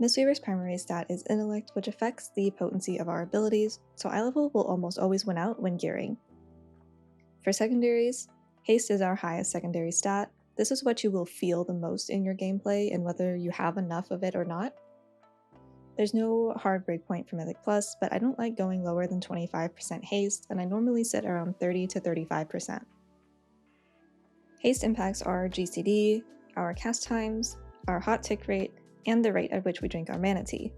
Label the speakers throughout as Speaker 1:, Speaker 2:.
Speaker 1: Mistweaver's primary stat is Intellect, which affects the potency of our abilities, so eye level will almost always win out when gearing. For secondaries, Haste is our highest secondary stat. This is what you will feel the most in your gameplay and whether you have enough of it or not. There's no hard breakpoint for Mythic Plus, but I don't like going lower than 25% Haste, and I normally sit around 30 to 35%. Haste impacts our GCD, our cast times, our hot tick rate, and the rate at which we drink our mana tea.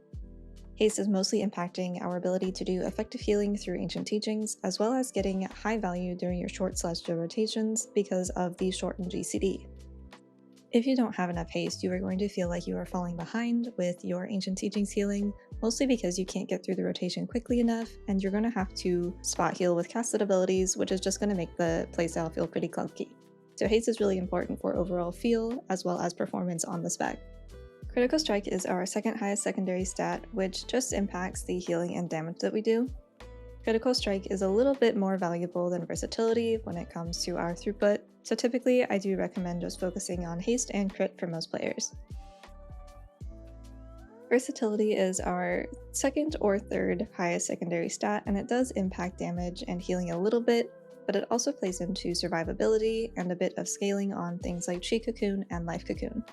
Speaker 1: Haste is mostly impacting our ability to do effective healing through ancient teachings, as well as getting high value during your short celestial rotations because of the shortened GCD. If you don't have enough haste, you are going to feel like you are falling behind with your ancient teachings healing, mostly because you can't get through the rotation quickly enough, and you're going to have to spot heal with casted abilities, which is just going to make the playstyle feel pretty clunky. So haste is really important for overall feel, as well as performance on the spec. Critical Strike is our second highest secondary stat, which just impacts the healing and damage that we do. Critical Strike is a little bit more valuable than Versatility when it comes to our throughput, so typically I do recommend just focusing on Haste and Crit for most players. Versatility is our second or third highest secondary stat, and it does impact damage and healing a little bit, but it also plays into survivability and a bit of scaling on things like Chi Cocoon and Life Cocoon.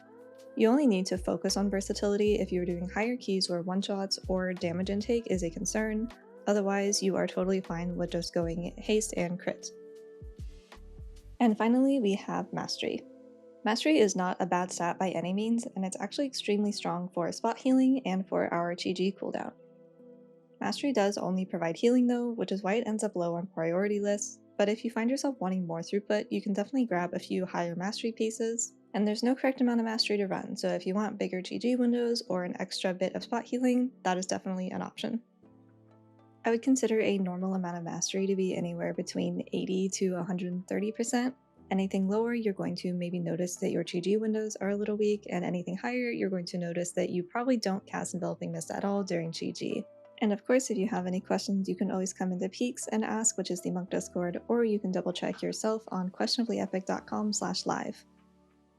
Speaker 1: You only need to focus on versatility if you're doing higher keys where one-shots or damage intake is a concern, otherwise you are totally fine with just going haste and crit. And finally we have Mastery. Mastery is not a bad stat by any means, and it's actually extremely strong for spot healing and for our Chi cooldown. Mastery does only provide healing though, which is why it ends up low on priority lists, but if you find yourself wanting more throughput, you can definitely grab a few higher Mastery pieces. And there's no correct amount of Mastery to run, so if you want bigger GG windows or an extra bit of spot healing, that is definitely an option. I would consider a normal amount of Mastery to be anywhere between 80 to 130%. Anything lower, you're going to maybe notice that your GG windows are a little weak, and anything higher, you're going to notice that you probably don't cast Enveloping Mist at all during GG. And of course, if you have any questions, you can always come into Peaks and ask, which is the Monk Discord, or you can double check yourself on questionablyepic.com/live.